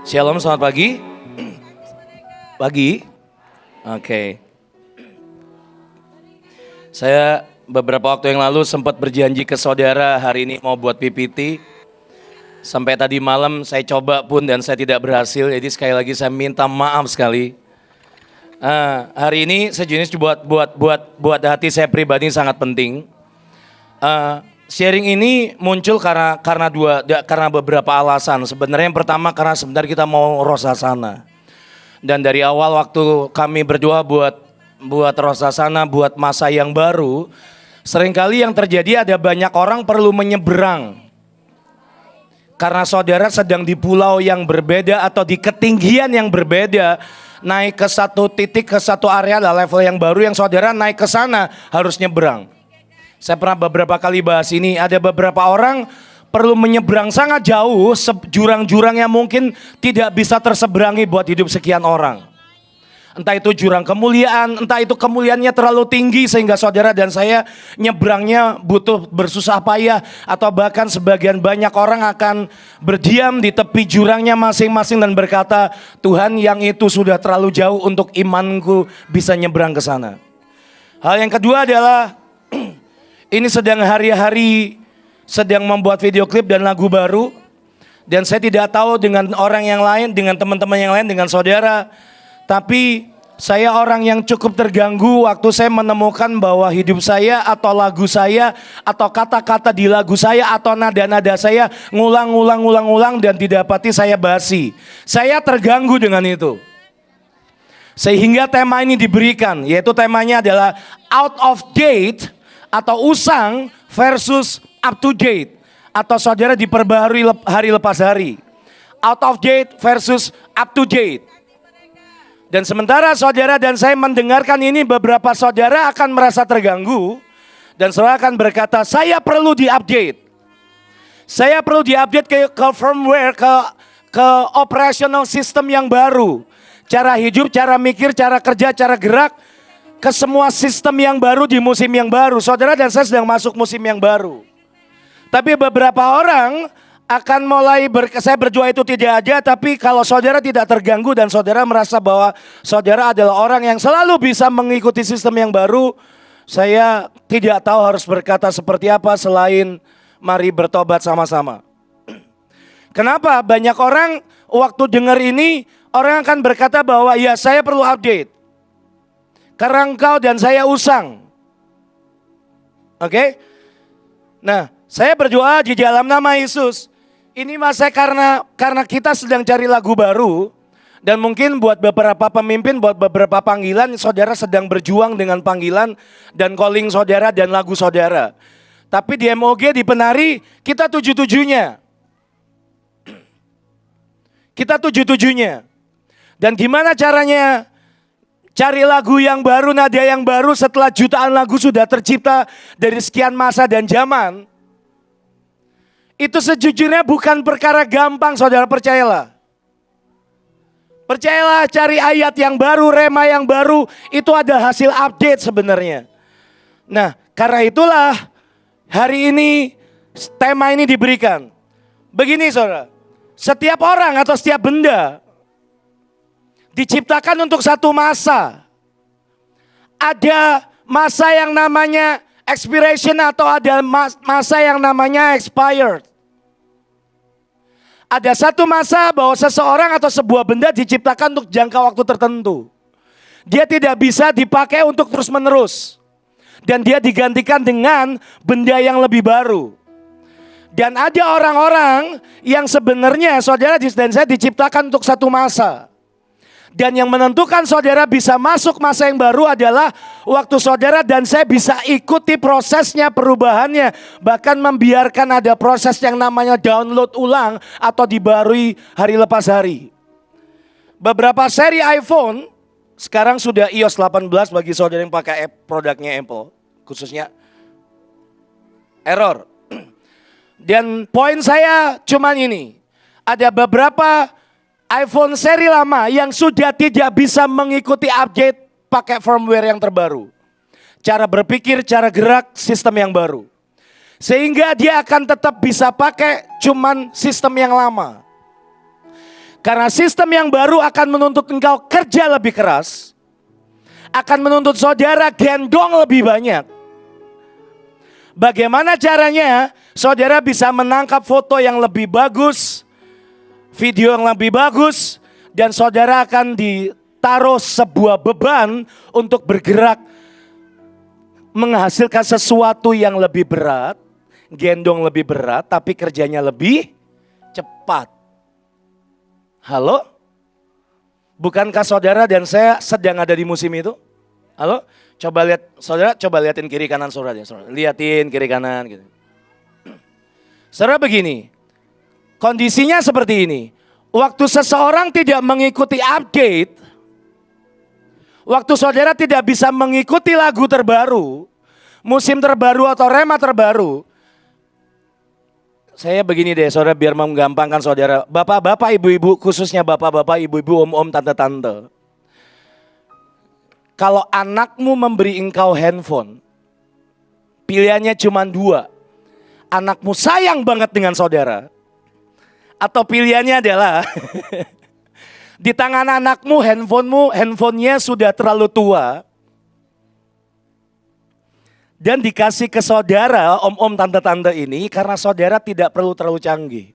Shalom, selamat pagi. Pagi. Oke. Saya beberapa waktu yang lalu sempat berjanji ke saudara hari ini mau buat PPT. Sampai tadi malam saya coba pun dan saya tidak berhasil. Jadi sekali lagi saya minta maaf sekali. Hari ini sejenis buat hati saya pribadi sangat penting. Sharing ini muncul karena beberapa alasan. Sebenarnya yang pertama karena sebenarnya kita mau roh sasana. Dan dari awal waktu kami berdoa buat roh sasana, buat masa yang baru, seringkali yang terjadi ada banyak orang perlu menyeberang. Karena saudara sedang di pulau yang berbeda atau di ketinggian yang berbeda, naik ke satu titik, ke satu area level yang baru yang saudara naik ke sana harus nyeberang. Saya pernah beberapa kali bahas ini, ada beberapa orang perlu menyeberang sangat jauh, jurang-jurang yang mungkin tidak bisa terseberangi buat hidup sekian orang. Entah itu jurang kemuliaan, entah itu kemuliaannya terlalu tinggi sehingga saudara dan saya nyebrangnya butuh bersusah payah. Atau bahkan sebagian banyak orang akan berdiam di tepi jurangnya masing-masing dan berkata, Tuhan yang itu sudah terlalu jauh untuk imanku bisa nyebrang ke sana. Hal yang kedua adalah ini sedang hari-hari sedang membuat video klip dan lagu baru. Dan saya tidak tahu dengan orang yang lain, dengan teman-teman yang lain, dengan saudara. Tapi saya orang yang cukup terganggu waktu saya menemukan bahwa hidup saya atau lagu saya atau kata-kata di lagu saya atau nada-nada saya ngulang dan didapati saya basi. Saya terganggu dengan itu. Sehingga tema ini diberikan, yaitu temanya adalah out of date atau usang versus up to date. Atau saudara diperbaharui hari lepas hari. Out of date versus up to date. Dan sementara saudara dan saya mendengarkan ini, beberapa saudara akan merasa terganggu. Dan saudara akan berkata, saya perlu diupdate. Saya perlu diupdate ke firmware, ke operational system yang baru. Cara hidup, cara mikir, cara kerja, cara gerak. Ke semua sistem yang baru di musim yang baru. Saudara dan saya sedang masuk musim yang baru. Tapi beberapa orang akan mulai saya berjuang itu tidak ada. Tapi kalau saudara tidak terganggu dan saudara merasa bahwa saudara adalah orang yang selalu bisa mengikuti sistem yang baru. Saya tidak tahu harus berkata seperti apa selain mari bertobat sama-sama. Kenapa? Banyak orang waktu dengar ini orang akan berkata bahwa ya saya perlu update. Karena engkau dan saya usang. Oke? Nah, saya berdoa di dalam nama Yesus. Ini masa karena kita sedang cari lagu baru. Dan mungkin buat beberapa pemimpin, buat beberapa panggilan, saudara sedang berjuang dengan panggilan dan calling saudara dan lagu saudara. Tapi di MOG, di Penari, kita tujuh-tujuhnya. Kita tujuh-tujuhnya. Dan gimana caranya cari lagu yang baru, nada yang baru setelah jutaan lagu sudah tercipta dari sekian masa dan zaman. Itu sejujurnya bukan perkara gampang, saudara, percayalah. Percayalah, cari ayat yang baru, rema yang baru, itu ada hasil update sebenarnya. Nah, karena itulah hari ini tema ini diberikan. Begini saudara, setiap orang atau setiap benda diciptakan untuk satu masa. Ada masa yang namanya expiration atau ada masa yang namanya expired. Ada satu masa bahwa seseorang atau sebuah benda diciptakan untuk jangka waktu tertentu. Dia tidak bisa dipakai untuk terus menerus. Dan dia digantikan dengan benda yang lebih baru. Dan ada orang-orang yang sebenarnya saudara dan saya diciptakan untuk satu masa. Dan yang menentukan saudara bisa masuk masa yang baru adalah waktu saudara dan saya bisa ikuti prosesnya, perubahannya. Bahkan membiarkan ada proses yang namanya download ulang atau dibarui hari lepas hari. Beberapa seri iPhone sekarang sudah iOS 18 bagi saudara yang pakai produknya Apple. Khususnya error. Dan poin saya cuman ini. Ada beberapa iPhone seri lama yang sudah tidak bisa mengikuti update pakai firmware yang terbaru. Cara berpikir, cara gerak, sistem yang baru. Sehingga dia akan tetap bisa pakai cuman sistem yang lama. Karena sistem yang baru akan menuntut engkau kerja lebih keras. Akan menuntut saudara gendong lebih banyak. Bagaimana caranya saudara bisa menangkap foto yang lebih bagus, video yang lebih bagus, dan saudara akan ditaruh sebuah beban untuk bergerak menghasilkan sesuatu yang lebih berat, gendong lebih berat, tapi kerjanya lebih cepat. Halo? Bukankah saudara dan saya sedang ada di musim itu? Halo? Coba lihat, saudara coba liatin kiri kanan saudara. Liatin kiri kanan gitu. Saudara begini, kondisinya seperti ini. Waktu seseorang tidak mengikuti update, waktu saudara tidak bisa mengikuti lagu terbaru, musim terbaru atau rema terbaru. Saya begini deh saudara biar menggampangkan saudara. Bapak-bapak, ibu-ibu, khususnya bapak-bapak, ibu-ibu, om-om, tante-tante. Kalau anakmu memberi engkau handphone, pilihannya cuma dua. Anakmu sayang banget dengan saudara. Atau pilihannya adalah di tangan anakmu handphonenya sudah terlalu tua. Dan dikasih ke saudara, om-om, tante-tante ini karena saudara tidak perlu terlalu canggih.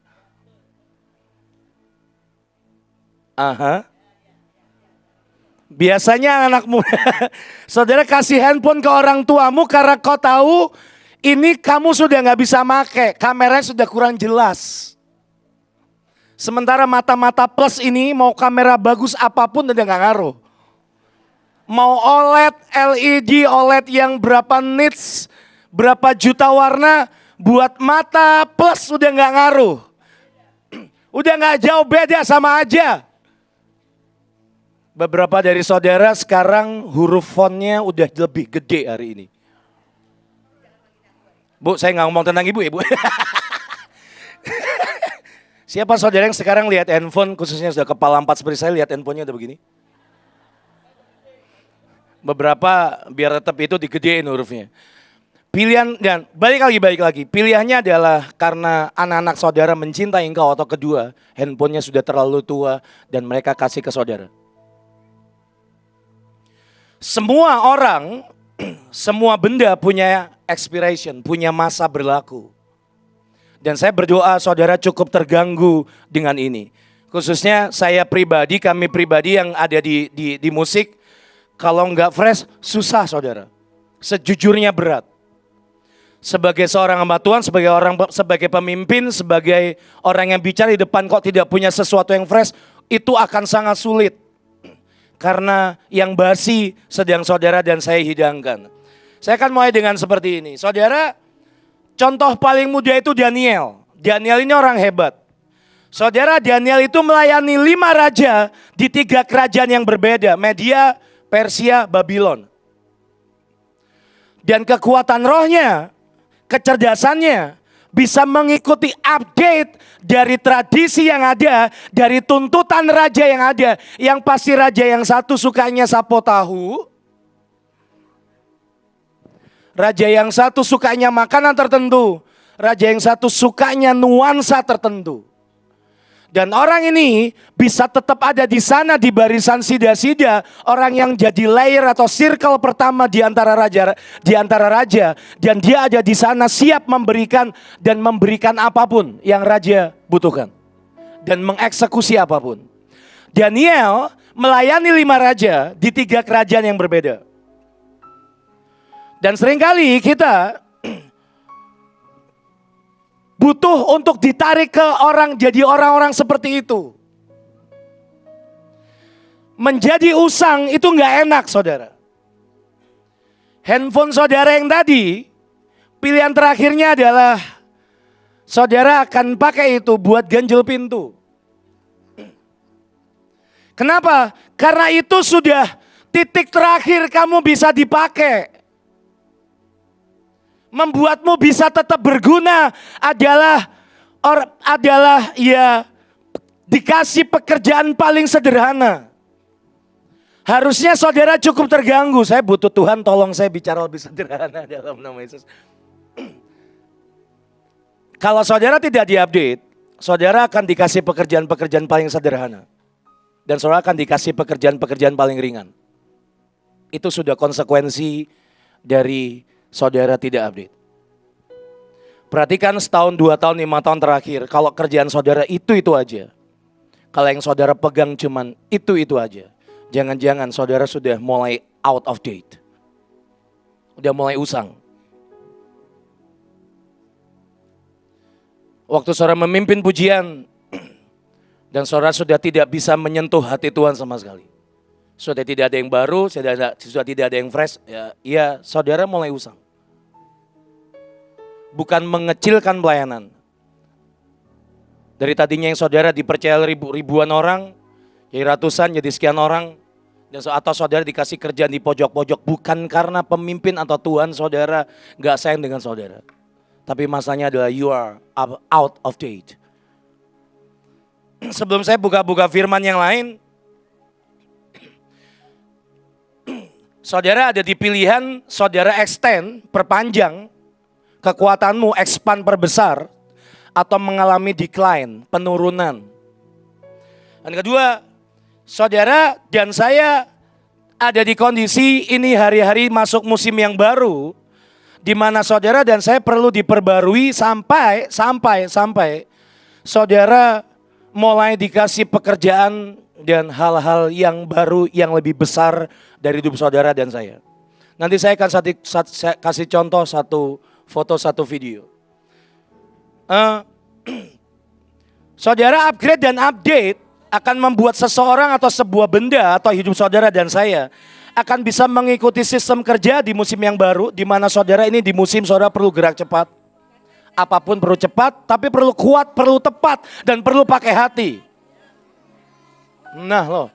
Aha. Biasanya anak muda, saudara kasih handphone ke orang tuamu karena kau tahu ini kamu sudah gak bisa make, kameranya sudah kurang jelas. Sementara mata-mata plus ini mau kamera bagus apapun udah gak ngaruh. Mau OLED, LED, OLED yang berapa nits, berapa juta warna, buat mata plus udah gak ngaruh. Udah gak jauh beda, sama aja. Beberapa dari saudara sekarang huruf fontnya udah lebih gede hari ini. Bu, saya gak ngomong tentang ibu ya bu. Siapa saudara yang sekarang lihat handphone, khususnya sudah kepala 4 seperti saya, lihat handphonenya udah begini? Beberapa biar tetap itu digedein hurufnya. Pilihan dan balik lagi. Pilihannya adalah karena anak-anak saudara mencintai engkau atau kedua, handphonenya sudah terlalu tua dan mereka kasih ke saudara. Semua orang, semua benda punya expiration, punya masa berlaku. Dan saya berdoa saudara cukup terganggu dengan ini. Khususnya saya pribadi, kami pribadi yang ada di musik. Kalau nggak fresh, susah saudara. Sejujurnya berat. Sebagai seorang hamba Tuhan, sebagai pemimpin, sebagai orang yang bicara di depan kok tidak punya sesuatu yang fresh, itu akan sangat sulit. Karena yang basi sedang saudara dan saya hidangkan. Saya akan mulai dengan seperti ini. Saudara, contoh paling mudah itu Daniel. Daniel ini orang hebat. Saudara, Daniel itu melayani 5 raja di 3 kerajaan yang berbeda. Media, Persia, Babylon. Dan kekuatan rohnya, kecerdasannya bisa mengikuti update dari tradisi yang ada, dari tuntutan raja yang ada. Yang pasti raja yang satu sukanya sapo tahu. Raja yang satu sukanya makanan tertentu. Raja yang satu sukanya nuansa tertentu. Dan orang ini bisa tetap ada di sana di barisan sida-sida. Orang yang jadi layer atau circle pertama di antara raja. Dan dia ada di sana siap memberikan dan memberikan apapun yang raja butuhkan. Dan mengeksekusi apapun. Daniel melayani 5 raja di 3 kerajaan yang berbeda. Dan seringkali kita butuh untuk ditarik ke orang, jadi orang-orang seperti itu. Menjadi usang itu gak enak saudara. Handphone saudara yang tadi, pilihan terakhirnya adalah saudara akan pakai itu buat ganjel pintu. Kenapa? Karena itu sudah titik terakhir kamu bisa dipakai. Membuatmu bisa tetap berguna adalah ya dikasih pekerjaan paling sederhana. Harusnya saudara cukup terganggu. Saya butuh Tuhan tolong saya bicara lebih sederhana dalam nama Yesus. Kalau saudara tidak diupdate, saudara akan dikasih pekerjaan-pekerjaan paling sederhana. Dan saudara akan dikasih pekerjaan-pekerjaan paling ringan. Itu sudah konsekuensi dari saudara tidak update. Perhatikan setahun, 2 tahun, 5 tahun terakhir. Kalau kerjaan saudara itu aja. Kalau yang saudara pegang cuman itu aja. Jangan-jangan saudara sudah mulai out of date. Udah mulai usang. Waktu saudara memimpin pujian. Dan saudara sudah tidak bisa menyentuh hati Tuhan sama sekali. Sudah tidak ada yang baru, sudah tidak ada yang fresh. Ya, saudara mulai usang. Bukan mengecilkan pelayanan. Dari tadinya yang saudara dipercaya ribuan orang, jadi ratusan, jadi sekian orang. Atau saudara dikasih kerjaan di pojok-pojok. Bukan karena pemimpin atau Tuhan saudara gak sayang dengan saudara. Tapi masalahnya adalah you are out of date. Sebelum saya buka-buka firman yang lain. Saudara ada di pilihan, saudara extend, perpanjang. Kekuatanmu expand perbesar atau mengalami decline, penurunan. Dan kedua, saudara dan saya ada di kondisi ini hari-hari masuk musim yang baru di mana saudara dan saya perlu diperbarui sampai saudara mulai dikasih pekerjaan dan hal-hal yang baru yang lebih besar dari hidup saudara dan saya. Nanti saya akan kasih contoh satu foto, satu video. Saudara upgrade dan update akan membuat seseorang atau sebuah benda atau hidup saudara dan saya akan bisa mengikuti sistem kerja di musim yang baru, di mana saudara ini di musim saudara perlu gerak cepat. Apapun perlu cepat, tapi perlu kuat, perlu tepat, dan perlu pakai hati. Nah loh.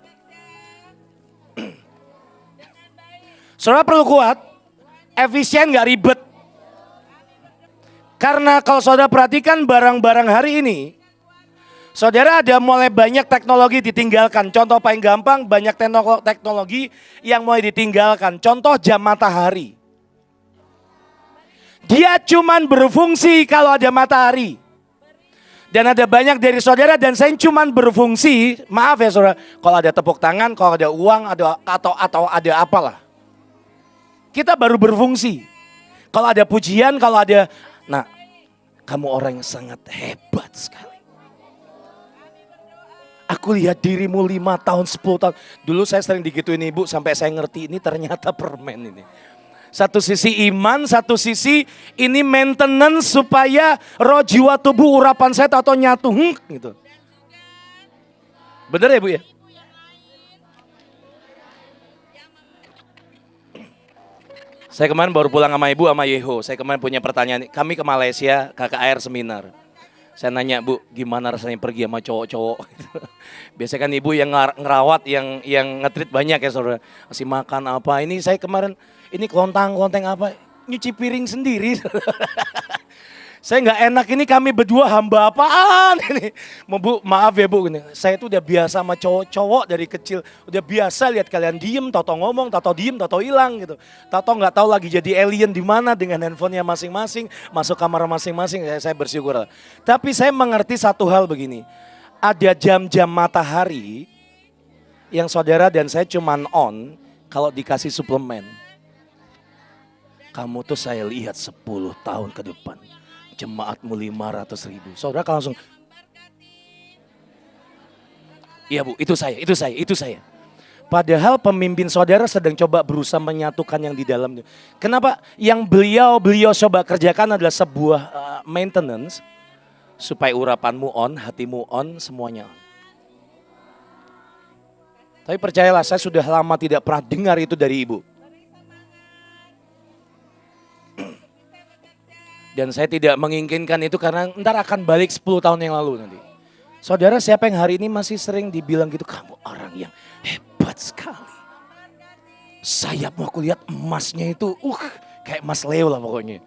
Saudara perlu kuat, efisien gak ribet. Karena kalau saudara perhatikan barang-barang hari ini, saudara ada mulai banyak teknologi ditinggalkan. Contoh paling gampang, banyak teknologi yang mulai ditinggalkan. Contoh jam matahari. Dia cuman berfungsi kalau ada matahari. Dan ada banyak dari saudara dan saya cuman berfungsi, maaf ya saudara, kalau ada tepuk tangan, kalau ada uang, atau ada apalah. Kita baru berfungsi. Kalau ada pujian, kalau ada... Nah, kamu orang yang sangat hebat sekali. Aku lihat dirimu 5 tahun, 10 tahun. Dulu saya sering digituin ibu sampai saya ngerti ini ternyata permen ini. Satu sisi iman, satu sisi ini maintenance supaya roh jiwa tubuh urapan saya atau nyatu. Gitu. Bener ya Bu ya? Saya kemarin baru pulang sama ibu sama Yeho. Saya kemarin punya pertanyaan. Kami ke Malaysia, KKR seminar. Saya nanya, Bu, gimana rasanya pergi sama cowok-cowok? Biasanya kan ibu yang ngerawat, yang nge-treat banyak ya saudara. Kasih makan apa. Ini saya kemarin, ini klontang apa. Nyuci piring sendiri. Saya nggak enak ini kami berdua hamba apaan ini. Bu, maaf ya Bu, saya itu udah biasa sama cowok-cowok dari kecil. Udah biasa lihat kalian diem, tau ngomong, tau diem, tau hilang gitu. Tau nggak tahu lagi jadi alien di mana dengan handphonenya masing-masing, masuk kamar masing-masing. Saya bersyukur. Tapi saya mengerti satu hal begini. Ada jam-jam matahari yang saudara dan saya cuman on kalau dikasih suplemen. Kamu tuh saya lihat 10 tahun ke depan. Jemaatmu 500.000. Saudara kan langsung. Iya Bu, itu saya. Padahal pemimpin saudara sedang coba berusaha menyatukan yang di dalamnya. Kenapa? Yang beliau coba kerjakan adalah sebuah maintenance. Supaya urapanmu on, hatimu on, semuanya on. Tapi percayalah saya sudah lama tidak pernah dengar itu dari ibu. Dan saya tidak menginginkan itu karena ntar akan balik 10 tahun yang lalu nanti. Saudara siapa yang hari ini masih sering dibilang gitu, kamu orang yang hebat sekali. Sayapmu aku lihat emasnya itu, kayak emas Leo lah pokoknya.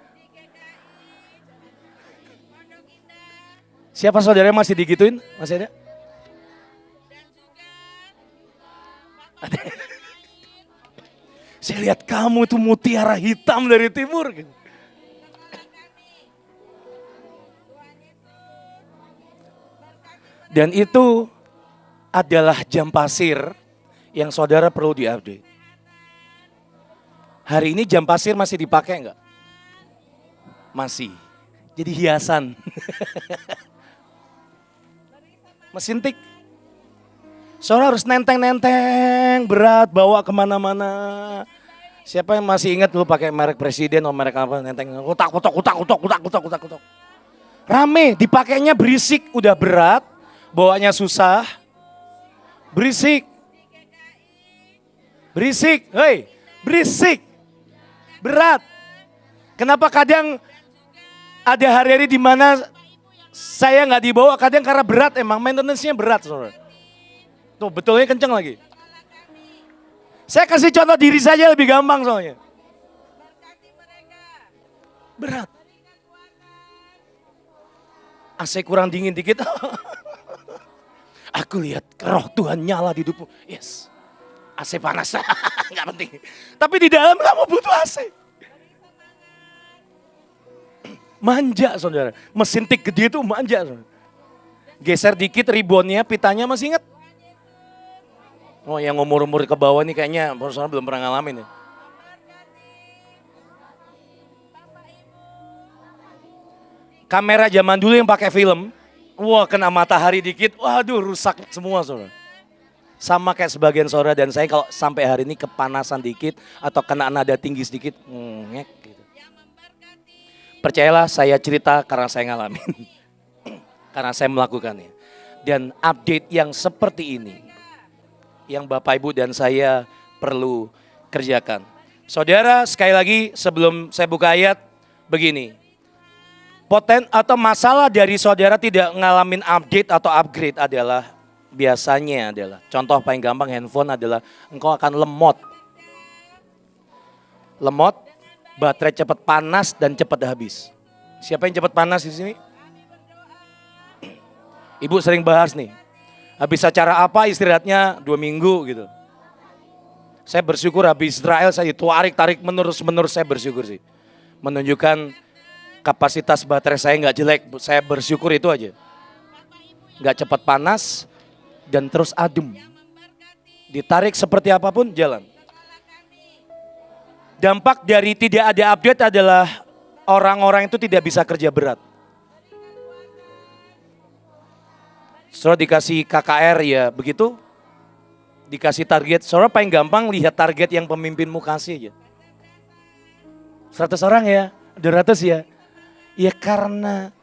Siapa saudara yang masih digituin? Masih ada? Saya lihat kamu itu mutiara hitam dari timur. Dan itu adalah jam pasir yang saudara perlu diupdate. Hari ini jam pasir masih dipakai enggak? Masih. Jadi hiasan. Mesin tik. Saudara harus nenteng-nenteng, berat, bawa kemana-mana. Siapa yang masih ingat dulu pakai merek Presiden atau merek apa? Nenteng, utak. Rame, dipakainya berisik, udah berat, bawanya susah. Berisik. Berisik, hei, berisik. Berat. Kenapa kadang ada hari-hari di mana saya nggak dibawa, kadang karena berat emang, maintenance-nya berat, saudara. Tuh betulnya kenceng lagi. Saya kasih contoh diri saja lebih gampang soalnya. Berat. AC kurang dingin dikit. Aku lihat roh Tuhan nyala di hidupmu. Yes. AC panas, nggak penting. Tapi di dalam kamu butuh AC. Manja saudara, mesin tik gede itu manja saudara. Geser dikit ribonnya, pitanya masih ingat? Oh yang umur-umur ke bawah nih kayaknya saudara belum pernah ngalamin ya. Kamera zaman dulu yang pakai film, wah kena matahari dikit, waduh rusak semua saudara. Sama kayak sebagian saudara dan saya kalau sampai hari ini kepanasan dikit atau kena nada tinggi sedikit, ngek gitu. Percayalah saya cerita karena saya ngalamin. Karena saya melakukannya. Dan update yang seperti ini, yang Bapak Ibu dan saya perlu kerjakan. Saudara sekali lagi sebelum saya buka ayat, begini. Atau masalah dari saudara tidak ngalamin update atau upgrade adalah biasanya adalah, contoh paling gampang handphone adalah engkau akan lemot. Lemot, baterai cepat panas dan cepat habis. Siapa yang cepat panas di sini? Ibu sering bahas nih, habis acara apa istirahatnya 2 minggu gitu. Saya bersyukur habis Israel saya tarik menerus saya bersyukur sih. Menunjukkan kapasitas baterai saya nggak jelek, saya bersyukur itu aja. Nggak cepat panas, dan terus adem. Ditarik seperti apapun jalan. Dampak dari tidak ada update adalah orang-orang itu tidak bisa kerja berat. Saudara dikasih KKR ya begitu. Dikasih target, saudara paling gampang lihat target yang pemimpinmu kasih aja. 100 orang ya, 200 ya. Ya karena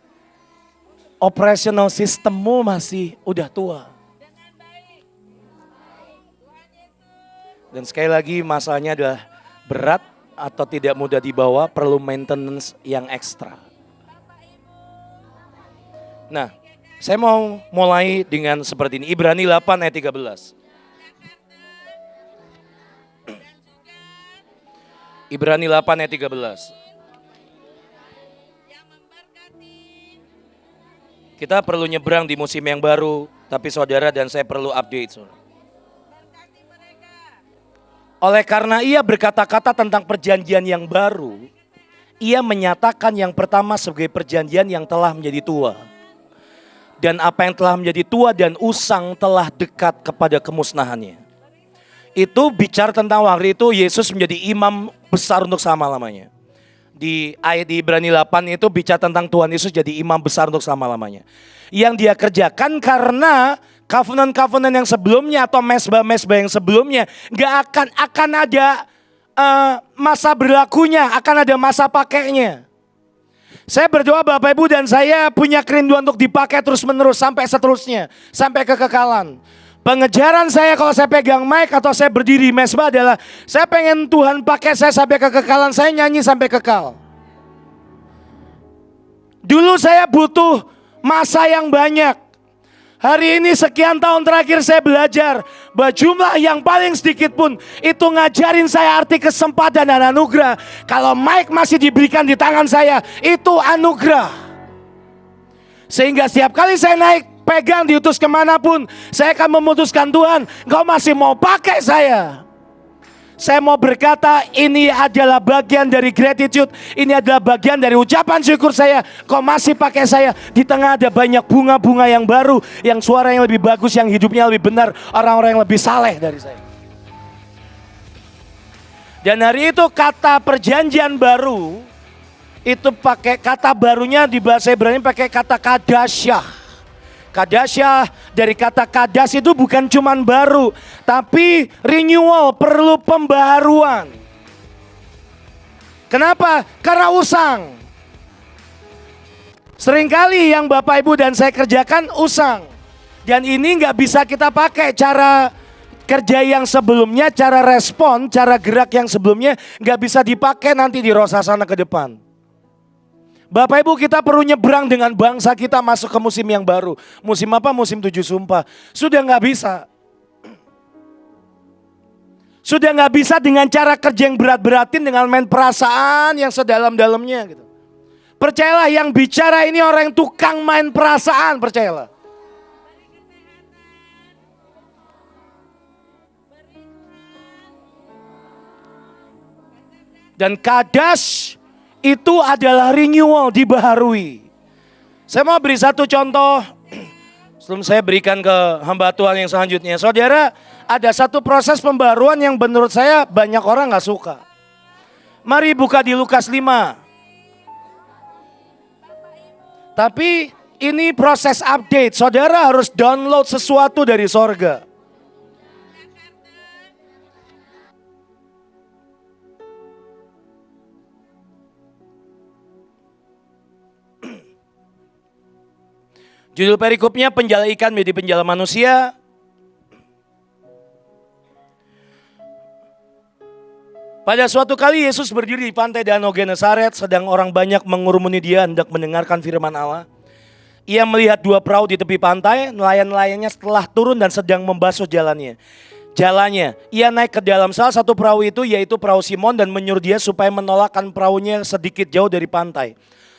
operational sistemmu masih udah tua. Dan sekali lagi masalahnya adalah berat atau tidak mudah dibawa, perlu maintenance yang ekstra. Nah, saya mau mulai dengan seperti ini. Ibrani 8 ayat 13. Ibrani 8 ayat 13. Kita perlu nyebrang di musim yang baru, tapi saudara dan saya perlu update. Saudara. Oleh karena ia berkata-kata tentang perjanjian yang baru, ia menyatakan yang pertama sebagai perjanjian yang telah menjadi tua. Dan apa yang telah menjadi tua dan usang telah dekat kepada kemusnahannya. Itu bicara tentang waktu itu Yesus menjadi imam besar untuk selama-lamanya. Di ayat di Ibrani 8 itu bicara tentang Tuhan Yesus jadi imam besar untuk selama-lamanya. Yang dia kerjakan karena covenant-covenant yang sebelumnya atau mesbah-mesbah yang sebelumnya gak akan ada masa berlakunya, akan ada masa pakainya. Saya berdoa Bapak Ibu dan saya punya kerinduan untuk dipakai terus-menerus sampai seterusnya, sampai kekekalan. Pengejaran saya kalau saya pegang mic atau saya berdiri mesbah adalah saya pengen Tuhan pakai saya sampai kekekalan, saya nyanyi sampai kekal. Dulu saya butuh masa yang banyak. Hari ini sekian tahun terakhir saya belajar bahwa jumlah yang paling sedikit pun itu ngajarin saya arti kesempatan dan anugerah. Kalau mic masih diberikan di tangan saya, itu anugerah. Sehingga setiap kali saya naik pegang diutus kemanapun, saya akan memutuskan Tuhan, Engkau masih mau pakai saya. Saya mau berkata ini adalah bagian dari gratitude. Ini adalah bagian dari ucapan syukur saya. Kau masih pakai saya. Di tengah ada banyak bunga-bunga yang baru. Yang suara yang lebih bagus, yang hidupnya lebih benar. Orang-orang yang lebih saleh dari saya. Dan hari itu kata perjanjian baru. Itu pakai kata barunya di bahasa Ibrani pakai kata kadasyah. Kadasyah dari kata kadas itu bukan cuman baru, tapi renewal, perlu pembaharuan. Kenapa? Karena usang. Seringkali yang Bapak Ibu dan saya kerjakan usang. Dan ini nggak bisa kita pakai cara kerja yang sebelumnya, cara respon, cara gerak yang sebelumnya nggak bisa dipakai nanti di Rosasana ke depan. Bapak Ibu, kita perlu nyebrang dengan bangsa kita masuk ke musim yang baru. Musim apa? Musim 7 sumpah. Sudah nggak bisa. Sudah nggak bisa dengan cara kerja yang berat-beratin, dengan main perasaan yang sedalam-dalamnya gitu. Percayalah, yang bicara ini orang yang tukang main perasaan, percayalah. Dan kadas itu adalah renewal, dibaharui. Saya mau beri satu contoh sebelum saya berikan ke hamba Tuhan yang selanjutnya. Saudara, ada satu proses pembaruan yang menurut saya banyak orang gak suka. Mari buka di Lukas 5. Tapi ini proses update. Saudara harus download sesuatu dari sorga. Judul perikopnya penjala ikan menjadi penjala manusia. Pada suatu kali Yesus berdiri di pantai Danau Genesaret, sedang orang banyak mengurumuni dia hendak mendengarkan firman Allah. Ia melihat dua perahu di tepi pantai, nelayan-nelayannya setelah turun dan sedang membasuh jalannya. Ia naik ke dalam salah satu perahu itu, yaitu perahu Simon, dan menyuruh dia supaya menolakkan perahunya sedikit jauh dari pantai.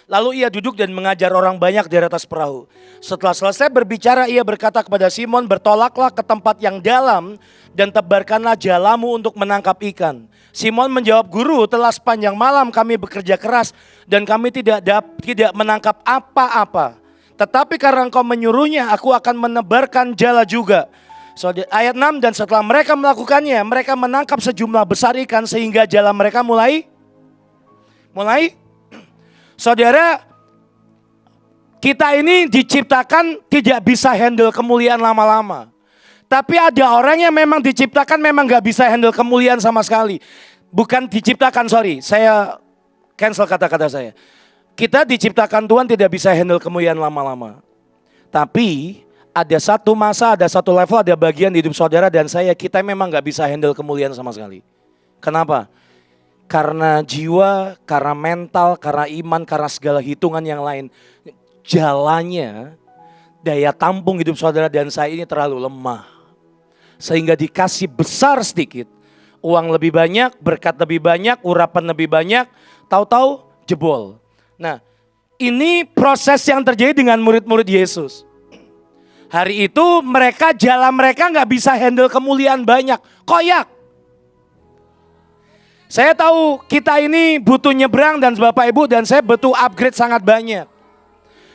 Lalu ia duduk dan mengajar orang banyak di atas perahu. Setelah selesai berbicara, ia berkata kepada Simon, bertolaklah ke tempat yang dalam dan tebarkanlah jalamu untuk menangkap ikan. Simon menjawab, Guru, telah sepanjang malam kami bekerja keras dan kami tidak menangkap apa-apa. Tetapi karena engkau menyuruhnya, aku akan menebarkan jala juga. Ayat 6, dan setelah mereka melakukannya, mereka menangkap sejumlah besar ikan sehingga jala mereka mulai. Saudara, kita ini diciptakan tidak bisa handle kemuliaan lama-lama. Tapi ada orang yang memang diciptakan memang gak bisa handle kemuliaan sama sekali. Bukan diciptakan, saya cancel kata-kata saya. Kita diciptakan Tuhan tidak bisa handle kemuliaan lama-lama. Tapi ada satu masa, ada satu level, ada bagian di hidup saudara dan saya, kita memang gak bisa handle kemuliaan sama sekali. Kenapa? Karena jiwa, karena mental, karena iman, karena segala hitungan yang lain. Jalannya, daya tampung hidup saudara dan saya ini terlalu lemah. Sehingga dikasih besar sedikit. Uang lebih banyak, berkat lebih banyak, urapan lebih banyak. Tahu-tahu jebol. Nah, ini proses yang terjadi dengan murid-murid Yesus. Hari itu jalan mereka gak bisa handle kemuliaan banyak. Koyak. Saya tahu kita ini butuh nyebrang dan Bapak Ibu dan saya butuh upgrade sangat banyak.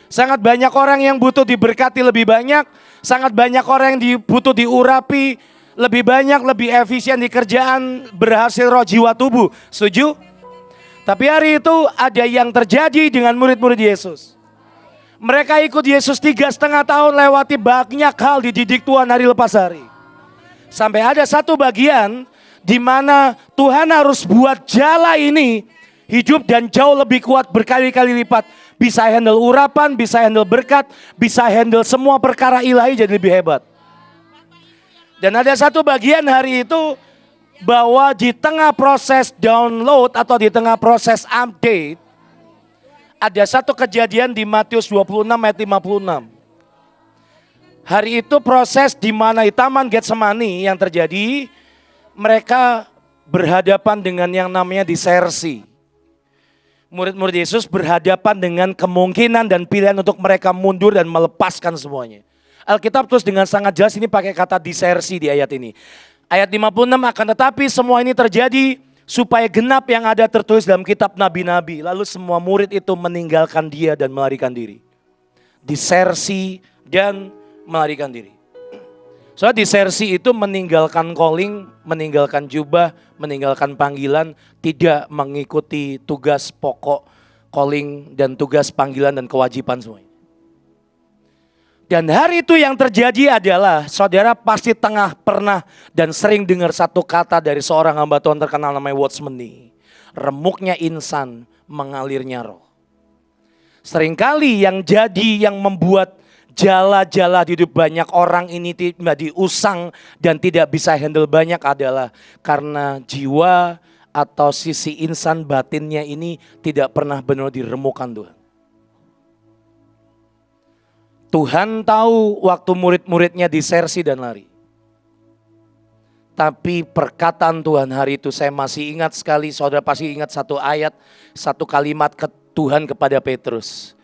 Sangat banyak orang yang butuh diberkati lebih banyak. Sangat banyak orang yang butuh diurapi lebih banyak, lebih efisien di kerjaan, berhasil roh jiwa tubuh. Setuju? Tapi hari itu ada yang terjadi dengan murid-murid Yesus. Mereka ikut Yesus 3,5 tahun lewati banyak hal dididik Tuhan hari lepas hari. Sampai ada satu bagian di mana Tuhan harus buat jala ini hidup dan jauh lebih kuat berkali-kali lipat. Bisa handle urapan, bisa handle berkat, bisa handle semua perkara ilahi jadi lebih hebat. Dan ada satu bagian hari itu bahwa di tengah proses download atau di tengah proses update, ada satu kejadian di Matius 26 ayat 56. Hari itu proses di mana di Taman Getsemani yang terjadi, mereka berhadapan dengan yang namanya disersi. Murid-murid Yesus berhadapan dengan kemungkinan dan pilihan untuk mereka mundur dan melepaskan semuanya. Alkitab terus dengan sangat jelas ini pakai kata disersi di ayat ini. Ayat 56, akan tetapi semua ini terjadi supaya genap yang ada tertulis dalam kitab nabi-nabi. Lalu semua murid itu meninggalkan dia dan melarikan diri. Disersi dan melarikan diri. Soalnya disersi itu meninggalkan calling, meninggalkan jubah, meninggalkan panggilan, tidak mengikuti tugas pokok calling dan tugas panggilan dan kewajiban semuanya. Dan hari itu yang terjadi adalah saudara pasti pernah dan sering dengar satu kata dari seorang hamba Tuhan terkenal namanya Watchman Nee. Remuknya insan, mengalirnya roh. Seringkali yang membuat jala-jala di hidup banyak orang ini tidak diusang dan tidak bisa handle banyak adalah karena jiwa atau sisi insan batinnya ini tidak pernah benar diremukkan Tuhan. Tuhan tahu waktu murid-muridnya disersi dan lari. Tapi perkataan Tuhan hari itu saya masih ingat sekali, saudara pasti ingat satu ayat, satu kalimat ke Tuhan kepada Petrus.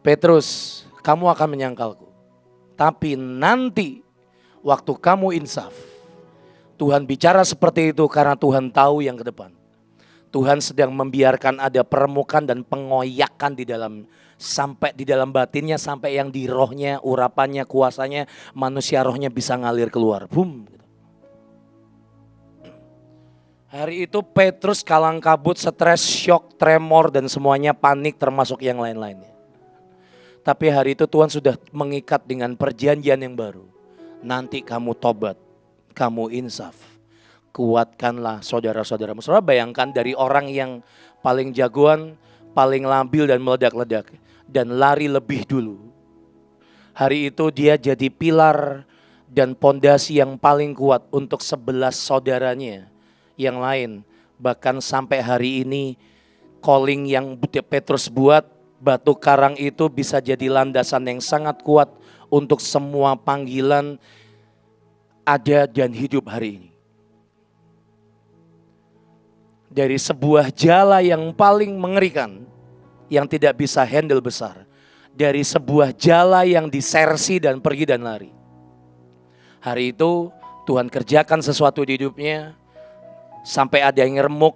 Petrus, kamu akan menyangkalku. Tapi nanti waktu kamu insaf. Tuhan bicara seperti itu karena Tuhan tahu yang ke depan. Tuhan sedang membiarkan ada peremukan dan pengoyakan di dalam, sampai di dalam batinnya, sampai yang di rohnya, urapannya, kuasanya, manusia rohnya bisa ngalir keluar. Boom. Hari itu Petrus kalang kabut, stres, shock, tremor dan semuanya panik termasuk yang lain-lainnya. Tapi hari itu Tuhan sudah mengikat dengan perjanjian yang baru. Nanti kamu tobat, kamu insaf. Kuatkanlah saudara-saudaramu. Saudara bayangkan dari orang yang paling jagoan, paling labil dan meledak-ledak. Dan lari lebih dulu. Hari itu dia jadi pilar dan pondasi yang paling kuat untuk 11 saudaranya yang lain. Bahkan sampai hari ini calling yang Petrus buat, batu karang itu bisa jadi landasan yang sangat kuat untuk semua panggilan ada dan hidup hari ini. Dari sebuah jala yang paling mengerikan, yang tidak bisa handle besar. Dari sebuah jala yang disersi dan pergi dan lari. Hari itu Tuhan kerjakan sesuatu di hidupnya. Sampai ada yang remuk,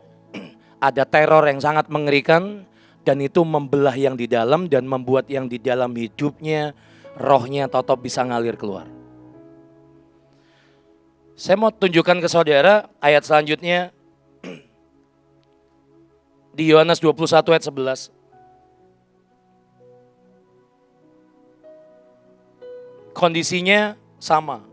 ada teror yang sangat mengerikan. Dan itu membelah yang di dalam dan membuat yang di dalam hidupnya, rohnya tetap bisa ngalir keluar. Saya mau tunjukkan ke saudara ayat selanjutnya. Di Yohanes 21 ayat 11. Kondisinya sama.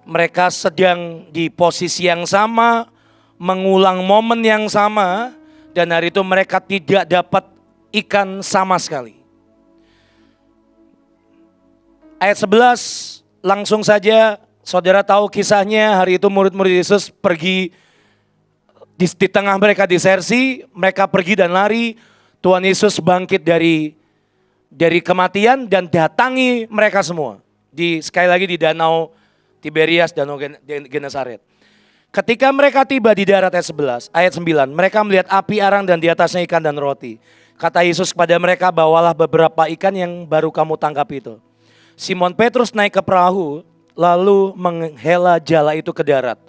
Mereka sedang di posisi yang sama, mengulang momen yang sama, dan hari itu mereka tidak dapat ikan sama sekali. Ayat 11, langsung saja saudara tahu kisahnya. Hari itu murid-murid Yesus pergi. Di tengah mereka disersi, mereka pergi dan lari. Tuhan Yesus bangkit dari kematian dan datangi mereka semua. Sekali lagi di danau Tiberias, danau Genesaret. Ketika mereka tiba di darat ayat 9, mereka melihat api arang dan di atasnya ikan dan roti. Kata Yesus kepada mereka, bawalah beberapa ikan yang baru kamu tangkap itu. Simon Petrus naik ke perahu, lalu menghela jala itu ke darat.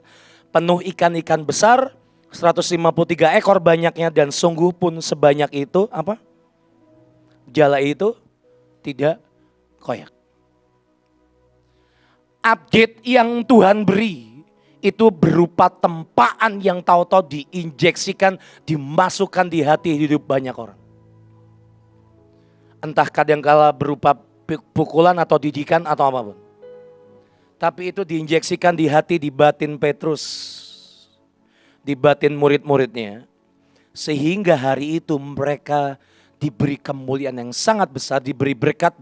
Penuh ikan-ikan besar, 153 ekor banyaknya, dan sungguh pun sebanyak itu apa? Jala itu tidak koyak. Update yang Tuhan beri itu berupa tempaan yang tahu-tahu diinjeksikan, dimasukkan di hati hidup banyak orang. Entah kadangkala berupa pukulan atau didikan atau apapun. Tapi itu diinjeksikan di hati, di batin Petrus, di batin murid-muridnya, sehingga hari itu mereka diberi kemuliaan yang sangat besar, diberi berkat,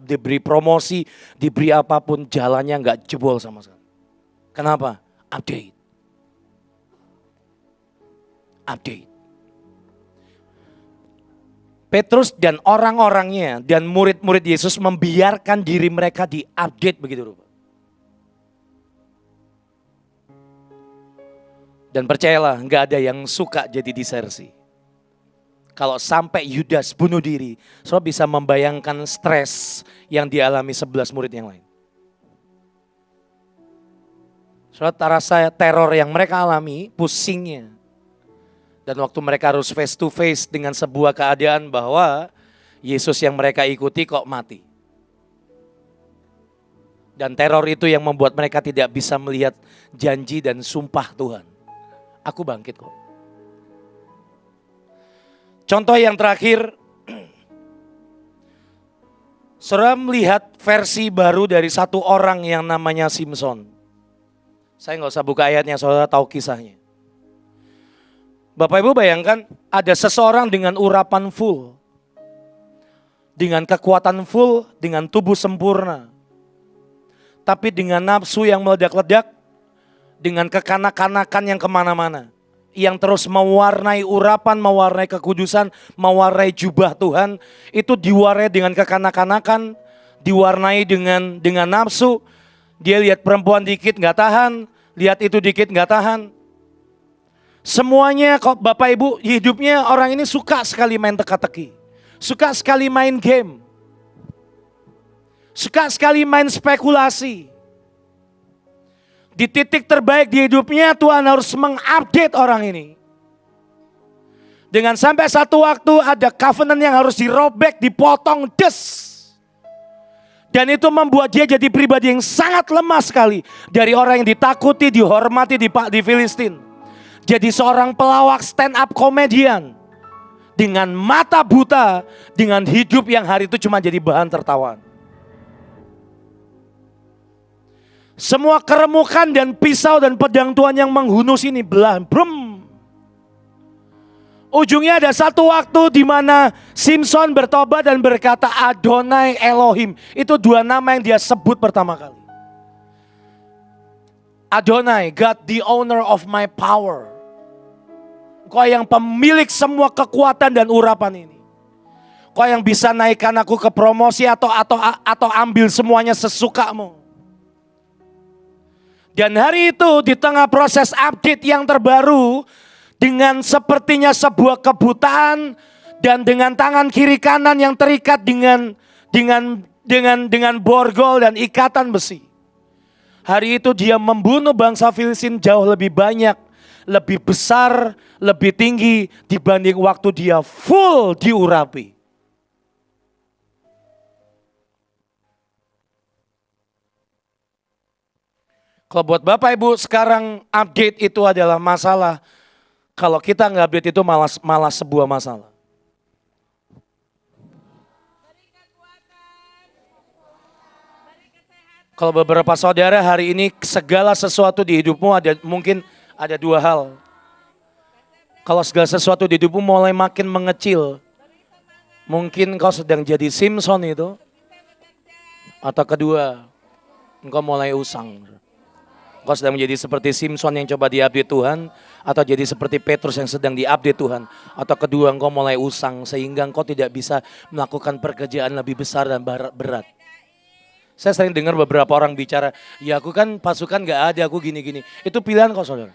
diberi promosi, diberi apapun, jalannya nggak jebol sama sekali. Kenapa? Update. Petrus dan orang-orangnya dan murid-murid Yesus membiarkan diri mereka diupdate begitu rupa. Dan percayalah, nggak ada yang suka jadi disersi. Kalau sampai Yudas bunuh diri, saudara bisa membayangkan stres yang dialami 11 murid yang lain. Saudara rasa teror yang mereka alami, pusingnya. Dan waktu mereka harus face to face dengan sebuah keadaan bahwa Yesus yang mereka ikuti kok mati. Dan teror itu yang membuat mereka tidak bisa melihat janji dan sumpah Tuhan. Aku bangkit kok. Contoh yang terakhir, saudara melihat versi baru dari satu orang yang namanya Simson. Saya nggak usah buka ayatnya, saudara tahu kisahnya. Bapak Ibu bayangkan ada seseorang dengan urapan full. Dengan kekuatan full, dengan tubuh sempurna. Tapi dengan nafsu yang meledak-ledak, dengan kekanak-kanakan yang kemana-mana. Yang terus mewarnai urapan, mewarnai kekudusan, mewarnai jubah Tuhan. Itu diwarnai dengan kekanak-kanakan, diwarnai dengan nafsu. Dia lihat perempuan dikit gak tahan, lihat itu dikit gak tahan. Semuanya kok Bapak Ibu hidupnya orang ini suka sekali main teka-teki. Suka sekali main game. Suka sekali main spekulasi. Di titik terbaik di hidupnya Tuhan harus mengupdate orang ini. Dengan sampai satu waktu ada covenant yang harus dirobek, dipotong, des. Dan itu membuat dia jadi pribadi yang sangat lemah sekali. Dari orang yang ditakuti, dihormati di Filistin. Jadi seorang pelawak stand up komedian. Dengan mata buta, dengan hidup yang hari itu cuma jadi bahan tertawaan. Semua keremukan dan pisau dan pedang Tuhan yang menghunus ini belah, brum. Ujungnya ada satu waktu di mana Simson bertobat dan berkata Adonai Elohim. Itu dua nama yang dia sebut pertama kali. Adonai, God the owner of my power. Kau yang pemilik semua kekuatan dan urapan ini. Kau yang bisa naikkan aku ke promosi atau ambil semuanya sesukamu. Dan hari itu di tengah proses update yang terbaru, dengan sepertinya sebuah kebutaan dan dengan tangan kiri kanan yang terikat dengan borgol dan ikatan besi. Hari itu dia membunuh bangsa Filistin jauh lebih banyak, lebih besar, lebih tinggi dibanding waktu dia full diurapi. Kalau buat Bapak Ibu sekarang update itu adalah masalah. Kalau kita nggak update itu malah sebuah masalah. Kalau beberapa saudara hari ini segala sesuatu di hidupmu mungkin ada dua hal. Kalau segala sesuatu di hidupmu mulai makin mengecil. Mungkin kau sedang jadi Simson itu. Atau kedua, engkau mulai usang. Kau sedang menjadi seperti Simson yang coba diupdate Tuhan. Atau jadi seperti Petrus yang sedang diupdate Tuhan. Atau kedua engkau mulai usang sehingga engkau tidak bisa melakukan pekerjaan lebih besar dan berat. Saya sering dengar beberapa orang bicara, ya aku kan pasukan gak ada, aku gini-gini. Itu pilihan kau saudara.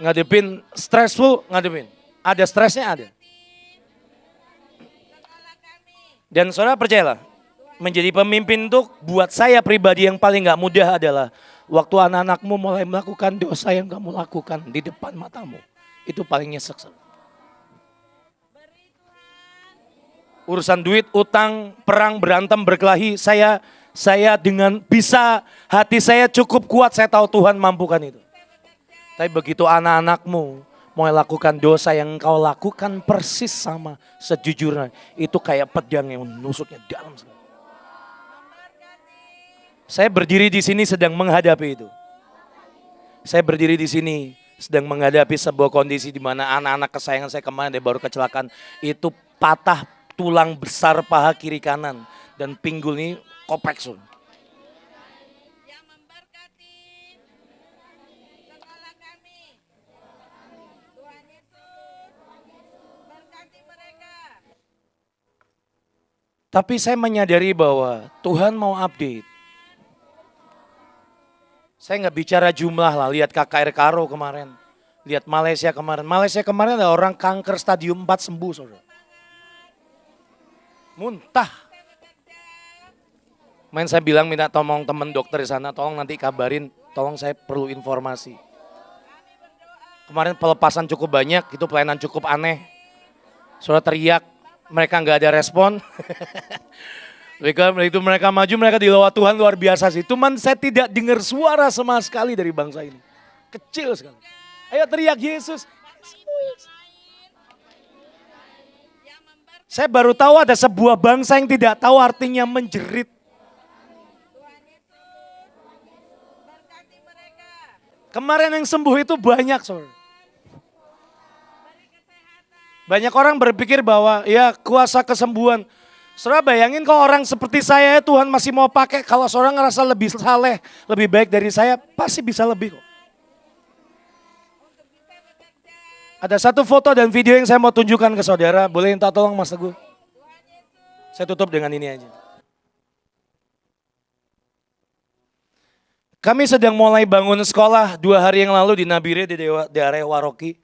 Ngadepin stressful, ngadepin. Ada stresnya ada. Dan saudara percayalah, menjadi pemimpin itu buat saya pribadi yang paling gak mudah adalah waktu anak-anakmu mulai melakukan dosa yang kamu lakukan di depan matamu. Itu paling nyesek. Urusan duit, utang, perang, berantem, berkelahi, saya dengan bisa hati saya cukup kuat, saya tahu Tuhan mampukan itu. Tapi begitu anak-anakmu mau lakukan dosa yang engkau lakukan persis sama sejujurnya, itu kayak pedang yang menusuknya dalam sekali. Saya berdiri di sini sedang menghadapi itu. Saya berdiri di sini sedang menghadapi sebuah kondisi di mana anak-anak kesayangan saya kemarin dia baru kecelakaan, itu patah tulang besar paha kiri kanan dan pinggul ini kopek sun. Tapi saya menyadari bahwa Tuhan mau update. Saya nggak bicara jumlah lah, lihat KKR Karo kemarin. Lihat Malaysia kemarin. Malaysia kemarin ada orang kanker stadium 4 sembuh saudara. Muntah. Main saya bilang minta tolong teman dokter di sana, tolong nanti kabarin, tolong saya perlu informasi. Kemarin pelepasan cukup banyak, itu pelayanan cukup aneh. Saudara teriak, mereka nggak ada respon. mereka maju, mereka di bawah Tuhan luar biasa sih. Cuman saya tidak dengar suara sama sekali dari bangsa ini. Kecil sekali. Ayo teriak Yesus. Saya baru tahu ada sebuah bangsa yang tidak tahu artinya menjerit. Kemarin yang sembuh itu banyak, saudara. Banyak orang berpikir bahwa ya kuasa kesembuhan. Saudara bayangin kalau orang seperti saya Tuhan masih mau pakai. Kalau seorang ngerasa lebih saleh, lebih baik dari saya, pasti bisa lebih kok. Ada satu foto dan video yang saya mau tunjukkan ke saudara. Boleh minta tolong Mas Teguh? Saya tutup dengan ini aja. Kami sedang mulai bangun sekolah 2 hari yang lalu di Nabire di area Waroki.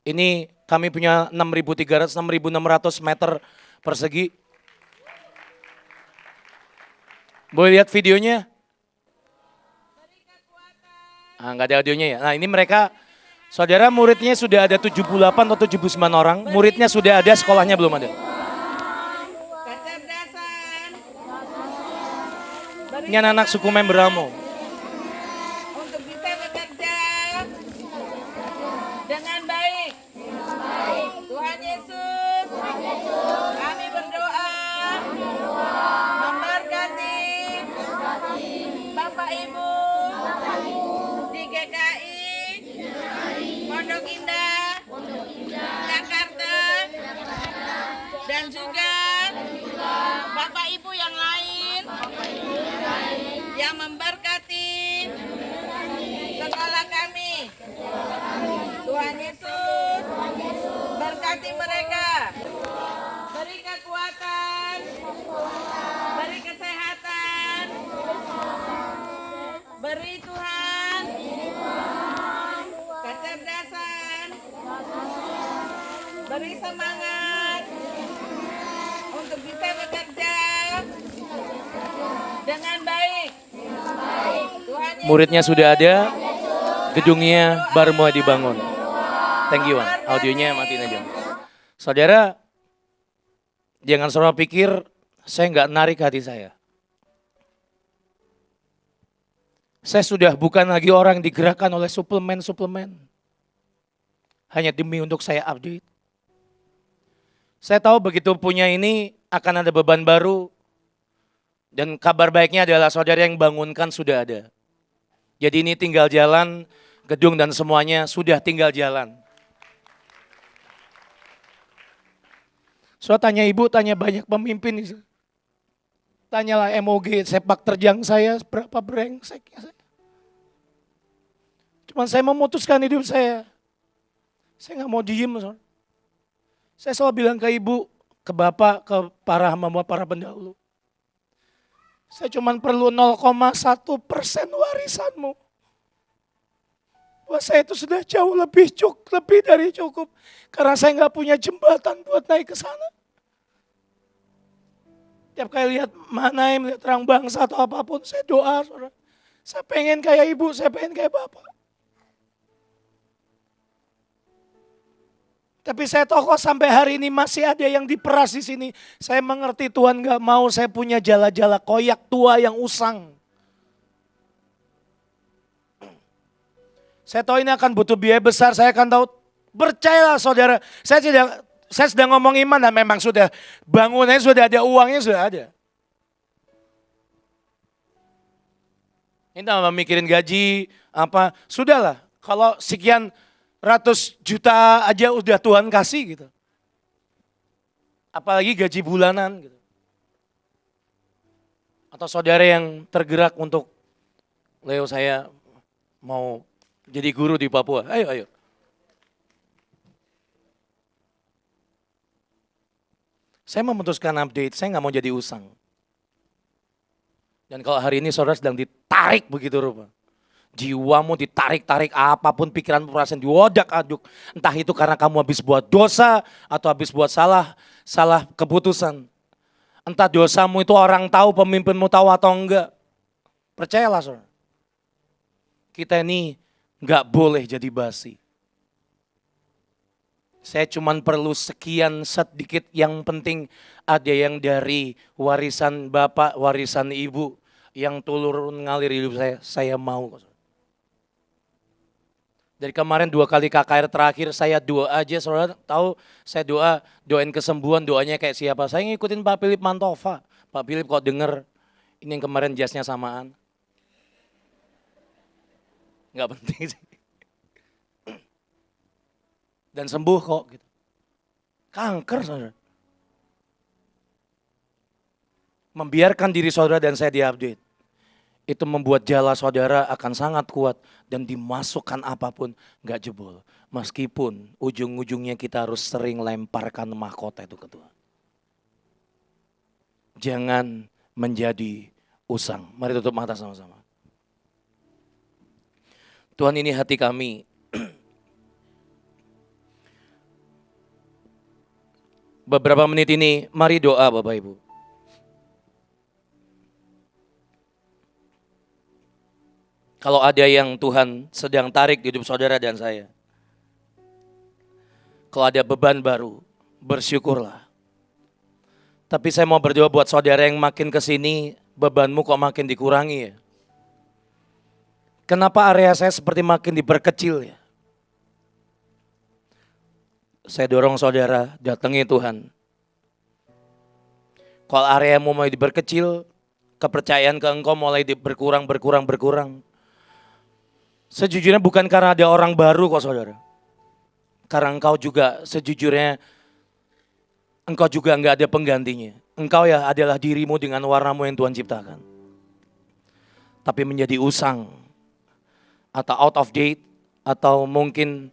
Ini kami punya 6.300, 6.600 meter persegi. Boleh lihat videonya? Nggak ada audionya ya. Nah ini mereka, saudara muridnya sudah ada 78 atau 79 orang. Muridnya sudah ada, sekolahnya belum ada. Ini anak-anak suku Memberamo. Untuk bisa bekerja dengan baik. Tuhan Yesus, kami berdoa memberkati Bapak Ibu di GKI Pondok Indah, Jakarta, dan juga Bapak Ibu yang lain yang memberkati sekolah kami. Tuhan Yesus berkati mereka, beri kekuatan, beri kesehatan, beri Tuhan kecerdasan, beri semangat untuk bisa bekerja dengan baik. Tuhan Yesus, Muridnya sudah ada, gedungnya baru mulai dibangun. Thank you, Wan. Audionya matiin aja. Saudara, jangan saudara pikir saya nggak narik hati saya. Saya sudah bukan lagi orang yang digerakkan oleh suplemen-suplemen. Hanya demi untuk saya update. Saya tahu begitu punya ini akan ada beban baru. Dan kabar baiknya adalah saudara yang bangunkan sudah ada. Jadi ini tinggal jalan, gedung dan semuanya sudah tinggal jalan. Soal tanya ibu, tanya banyak pemimpin. Tanyalah MOG, sepak terjang saya berapa brengseknya saya. Cuman saya memutuskan hidup saya. Saya nggak mau diem. Saya selalu bilang ke ibu, ke bapak, ke para hamba, para pendahulu. Saya cuma perlu 0,1% warisanmu. Buat saya itu sudah jauh lebih dari cukup. Karena saya nggak punya jembatan buat naik ke sana. Tiap kali lihat Manaim, lihat terang bangsa atau apapun, saya doa. Saudara. Saya pengen kayak ibu, saya pengen kayak bapak. Tapi saya tahu kok sampai hari ini masih ada yang diperas di sini. Saya mengerti Tuhan gak mau saya punya jala-jala koyak tua yang usang. Saya tahu ini akan butuh biaya besar, saya akan tahu. Percayalah saudara, saya sedang ngomong iman dan memang sudah bangunannya sudah ada, uangnya sudah ada. Ini tambah mikirin gaji, apa, sudahlah. Kalau sekian ratus juta aja udah Tuhan kasih gitu. Apalagi gaji bulanan gitu. Atau saudara yang tergerak untuk, Leo saya mau jadi guru di Papua, ayo. Saya memutuskan update, saya nggak mau jadi usang. Dan kalau hari ini saudara sedang ditarik begitu rupa. Jiwamu ditarik-tarik, apapun pikiran perasaan diodak-aduk. Entah itu karena kamu habis buat dosa atau habis buat salah keputusan. Entah dosamu itu orang tahu, pemimpinmu tahu atau enggak. Percayalah saudara. Kita ini enggak boleh jadi basi. Saya cuman perlu sekian sedikit, yang penting ada yang dari warisan bapak, warisan ibu yang turun ngalir hidup saya mau. Dari kemarin 2 kali KKR terakhir saya doa aja, saudara tahu saya doain kesembuhan, doanya kayak siapa? Saya ngikutin Pak Philip Mantova. Pak Philip kok denger, ini yang kemarin jasnya samaan. Nggak penting sih. Dan sembuh kok gitu. Kanker saudara. Membiarkan diri saudara dan saya diupdate. Itu membuat jala saudara akan sangat kuat dan dimasukkan apapun gak jebol. Meskipun ujung-ujungnya kita harus sering lemparkan mahkota itu ke Tuhan. Jangan menjadi usang. Mari tutup mata sama-sama. Tuhan, ini hati kami. Beberapa menit ini mari doa Bapak Ibu. Kalau ada yang Tuhan sedang tarik hidup saudara dan saya. Kalau ada beban baru, bersyukurlah. Tapi saya mau berdoa buat saudara yang makin kesini, bebanmu kok makin dikurangi ya. Kenapa area saya seperti makin diperkecil ya? Saya dorong saudara, datangi Tuhan. Kalau areamu mulai diperkecil, kepercayaan ke engkau mulai berkurang. Sejujurnya bukan karena ada orang baru kok saudara. Karena engkau juga sejujurnya, engkau juga enggak ada penggantinya. Engkau ya adalah dirimu dengan warnamu yang Tuhan ciptakan. Tapi menjadi usang, atau out of date, atau mungkin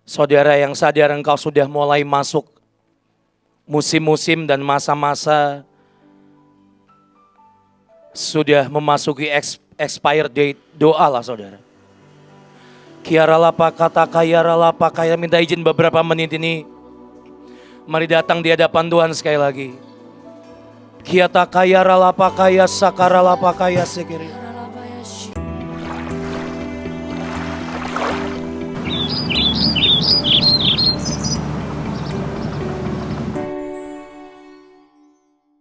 saudara yang sadar engkau sudah mulai masuk musim-musim dan masa-masa sudah memasuki expired date, doalah saudara. Kiaralapa kata kayaralapa kaya, minta izin beberapa menit ini. Mari datang di hadapan Tuhan sekali lagi. Kiata kayaralapa kaya sakaralapa kaya sekiri.